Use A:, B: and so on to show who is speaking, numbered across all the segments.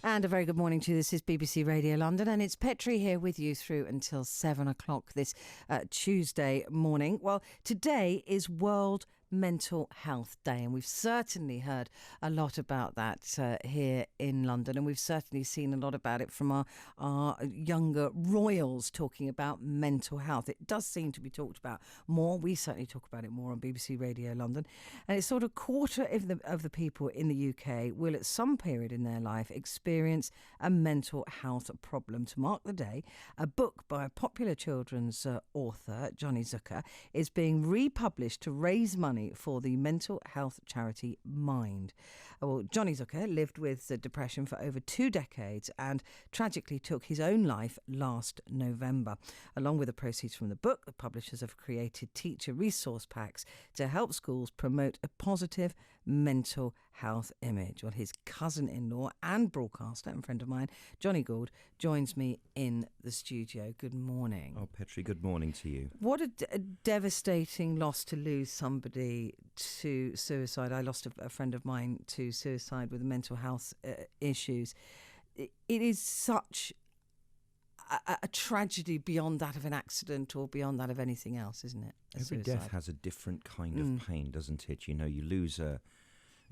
A: And a very good morning to you. This is BBC Radio London, and it's Petrie here with you through until 7 o'clock this Tuesday morning. Well, today is World Mental Health Day, and we've certainly heard a lot about that here in London, and we've certainly seen a lot about it from our younger royals talking about mental health. It does seem to be talked about more. We certainly talk about it more on BBC Radio London, and it's sort of a quarter of the people in the UK will at some period in their life experience a mental health problem. To mark the day, a book by a popular children's author, Johnny Zucker, is being republished to raise money for the mental health charity Mind. Well, Johnny Zucker lived with depression for over 2 decades and tragically took his own life last November. Along with the proceeds from the book, the publishers have created teacher resource packs to help schools promote a positive mental health image. Well, his cousin-in-law and broadcaster and friend of mine, Johnny Gould, joins me in the studio. Good morning.
B: Oh, Petrie, good morning to you.
A: What a devastating loss to lose somebody to suicide. I lost a friend of mine to suicide with mental health issues. It is such a tragedy beyond that of an accident or beyond that of anything else, isn't it?
B: Every death has a different kind of pain, doesn't it? You know, you lose a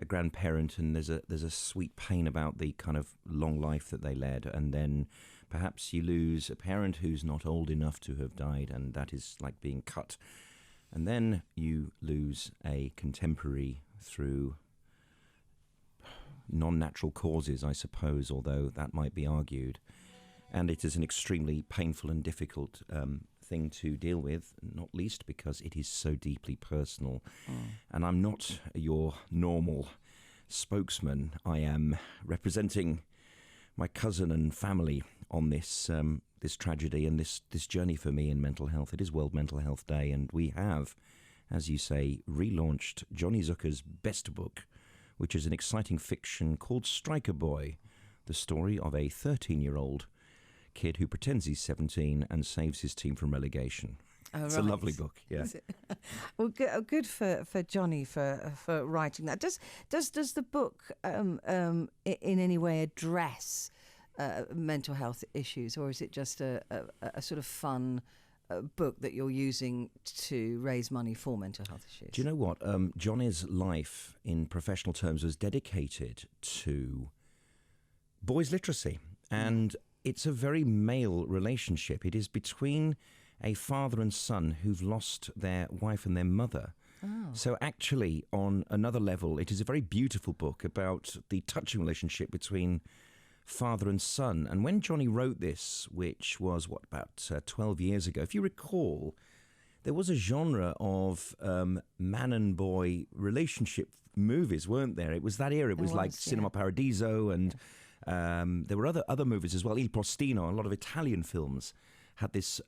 B: grandparent and there's a sweet pain about the kind of long life that they led, and then perhaps you lose a parent who's not old enough to have died, and that is like being cut. And then you lose a contemporary through non-natural causes, I suppose, although that might be argued. And it is an extremely painful and difficult thing to deal with, not least because it is so deeply personal. And I'm not your normal spokesman. I am representing my cousin and family on this this tragedy and this journey for me in mental health. It is World Mental Health Day, and we have, as you say, relaunched Johnny Zucker's best book, which is an exciting fiction called Striker Boy, the story of a 13-year-old kid who pretends he's 17 and saves his team from relegation.
A: Oh,
B: it's
A: right.
B: a lovely book, yeah.
A: Well, good for Johnny for writing that. Does the book in any way address mental health issues, or is it just a sort of fun book that you're using to raise money for mental health issues?
B: Do you know what? Johnny's life in professional terms was dedicated to boys' literacy, and it's a very male relationship. It is between a father and son who've lost their wife and their mother. Oh. So actually, on another level, it is a very beautiful book about the touching relationship between father and son. And when Johnny wrote this, which was, about 12 years ago, if you recall, there was a genre of man and boy relationship movies, weren't there? It was that era. It was like Cinema Paradiso, and there were other movies as well. Il Postino, a lot of Italian films had this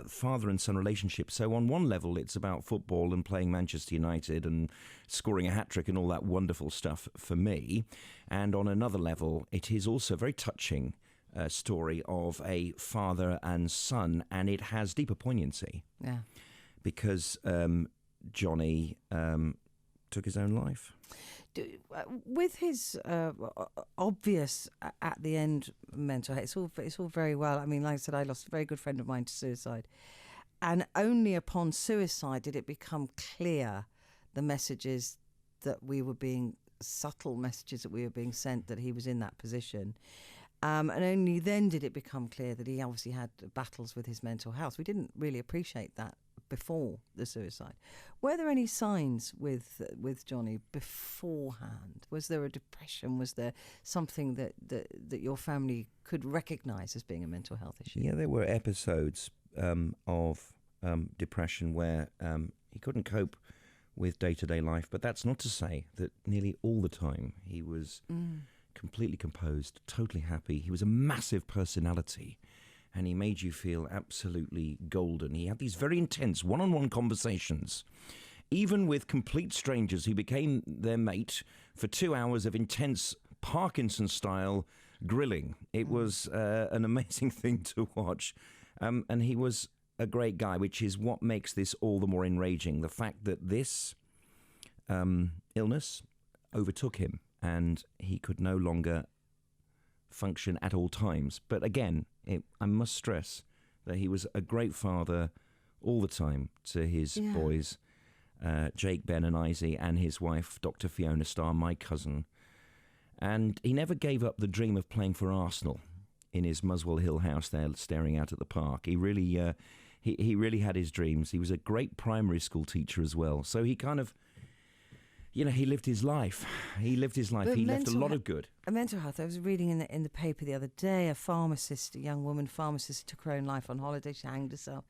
B: father and son relationship. So on one level, it's about football and playing Manchester United and scoring a hat-trick and all that wonderful stuff for me. And on another level, it is also a very touching story of a father and son, and it has deeper poignancy. Yeah. Because Johnny took his own life.
A: With his obvious at the end mental health, it's all very well. I mean, like I said, I lost a very good friend of mine to suicide, and only upon suicide did it become clear the messages that we were being subtle messages that we were being sent that he was in that position. And only then did it become clear that he obviously had battles with his mental health. We didn't really appreciate that before the suicide. Were there any signs with Johnny beforehand? Was there a depression? Was there something that your family could recognise as being a mental health issue?
B: Yeah, there were episodes of depression where he couldn't cope with day-to-day life, but that's not to say that nearly all the time he was completely composed, totally happy. He was a massive personality, and he made you feel absolutely golden. He had these very intense one-on-one conversations. Even with complete strangers, he became their mate for 2 hours of intense Parkinson-style grilling. It was an amazing thing to watch. And he was a great guy, which is what makes this all the more enraging. The fact that this illness overtook him and he could no longer function at all times. But again, I must stress that he was a great father all the time to his boys, Jake, Ben and Izzy, and his wife, Dr. Fiona Starr, my cousin. And he never gave up the dream of playing for Arsenal in his Muswell Hill house there, staring out at the park. He really, he really had his dreams. He was a great primary school teacher as well. So he kind of, he lived his life. He lived his life.
A: But
B: he left a lot of good.
A: Mental health. I was reading in the paper the other day, a young woman pharmacist, took her own life on holiday. She hanged herself.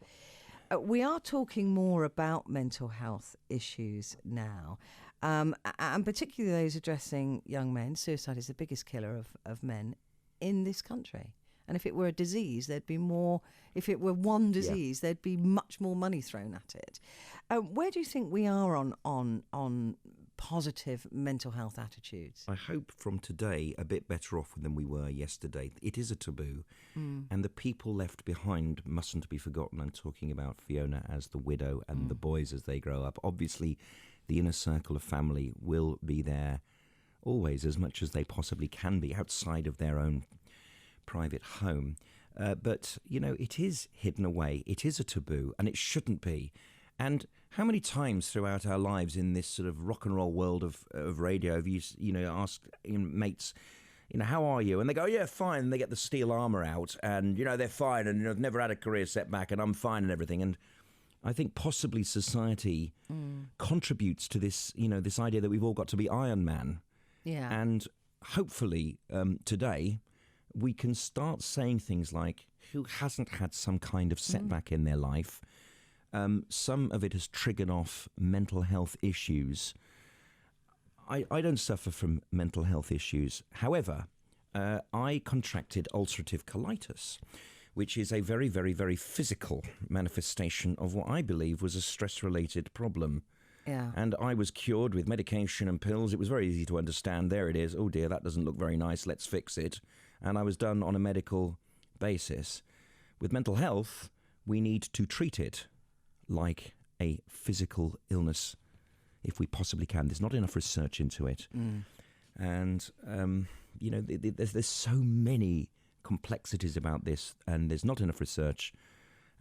A: We are talking more about mental health issues now, and particularly those addressing young men. Suicide is the biggest killer of men in this country. And if it were a disease, there'd be more. If it were one disease, there'd be much more money thrown at it. Where do you think we are on positive mental health attitudes?
B: I hope from today a bit better off than we were yesterday. It is a taboo, and the people left behind mustn't be forgotten. I'm talking about Fiona as the widow and the boys as they grow up. Obviously, the inner circle of family will be there always, as much as they possibly can be, outside of their own private home. But, it is hidden away. It is a taboo, and it shouldn't be. And how many times throughout our lives in this sort of rock and roll world of radio have you asked mates, how are you? And they go, yeah, fine. And they get the steel armour out and, they're fine and I've never had a career setback and I'm fine and everything. And I think possibly society contributes to this, this idea that we've all got to be Iron Man.
A: Yeah.
B: And hopefully today we can start saying things like, who hasn't had some kind of setback in their life? Some of it has triggered off mental health issues. I don't suffer from mental health issues. However, I contracted ulcerative colitis, which is a very, very, very physical manifestation of what I believe was a stress-related problem.
A: Yeah.
B: And I was cured with medication and pills. It was very easy to understand. There it is. Oh, dear, that doesn't look very nice. Let's fix it. And I was done on a medical basis. With mental health, we need to treat it like a physical illness, if we possibly can. There's not enough research into it. And, there's so many complexities about this, and there's not enough research.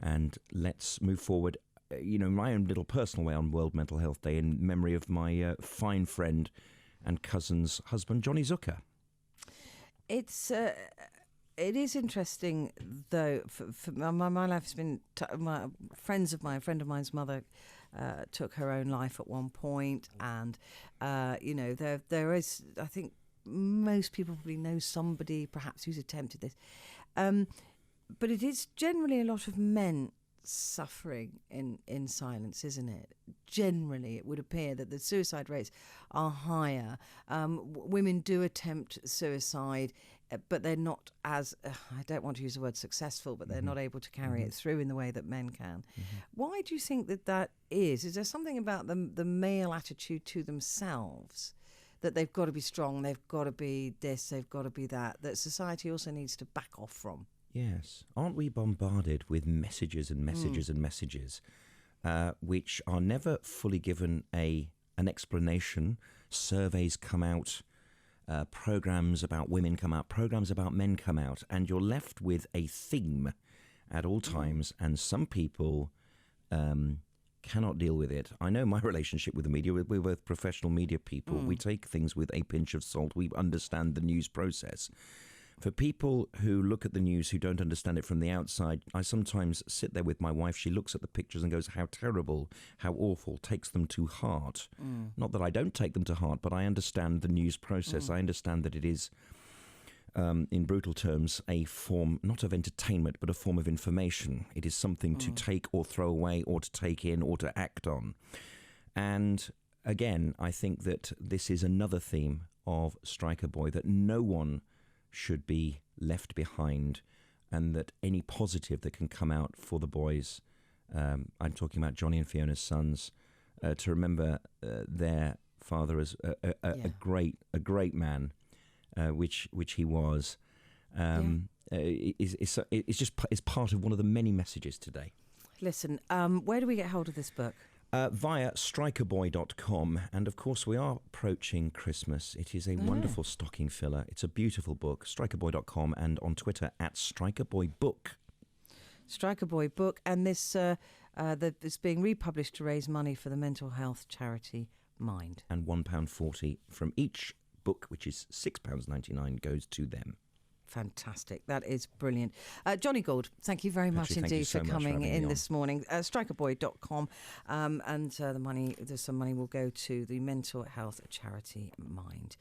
B: And let's move forward, my own little personal way on World Mental Health Day in memory of my fine friend and cousin's husband, Johnny Zucker.
A: It is interesting, though. For my life has been. A friend of mine's mother took her own life at one point, and there is. I think most people probably know somebody, perhaps, who's attempted this, but it is generally a lot of men suffering in silence, isn't it? Generally, it would appear that the suicide rates are higher. Women do attempt suicide, but they're not as, I don't want to use the word successful, but they're not able to carry it through in the way that men can. Why do you think that is? Is there something about the male attitude to themselves, that they've got to be strong, they've got to be this, they've got to be that society also needs to back off from?
B: Yes. Aren't we bombarded with messages and messages and messages, which are never fully given an explanation? Surveys come out, programs about women come out, programs about men come out, and you're left with a theme at all times, and some people cannot deal with it. I know my relationship with the media, we're both professional media people. We take things with a pinch of salt. We understand the news process. For people who look at the news who don't understand it from the outside, I sometimes sit there with my wife. She looks at the pictures and goes, how terrible, how awful, takes them to heart. Not that I don't take them to heart, but I understand the news process. I understand that it is, in brutal terms, a form, not of entertainment, but a form of information. It is something to take or throw away or to take in or to act on. And again, I think that this is another theme of Striker Boy, that no one should be left behind, and that any positive that can come out for the boys, I'm talking about Johnny and Fiona's sons, to remember their father as a great man, which he was, is part of one of the many messages today.
A: Listen, where do we get hold of this book?
B: Via strikerboy.com. And of course, we are approaching Christmas. It is a wonderful stocking filler. It's a beautiful book. Strikerboy.com and on Twitter at strikerboybook.
A: Striker Boy book, and this it's being republished to raise money for the mental health charity Mind.
B: And £1.40 from each book, which is £6.99, goes to them.
A: Fantastic. That is brilliant. Johnny Gould, thank you very much
B: Petrie,
A: indeed
B: so
A: for
B: much
A: coming
B: having
A: in
B: me
A: this morning. Strikerboy.com, and some money will go to the mental health charity Mind.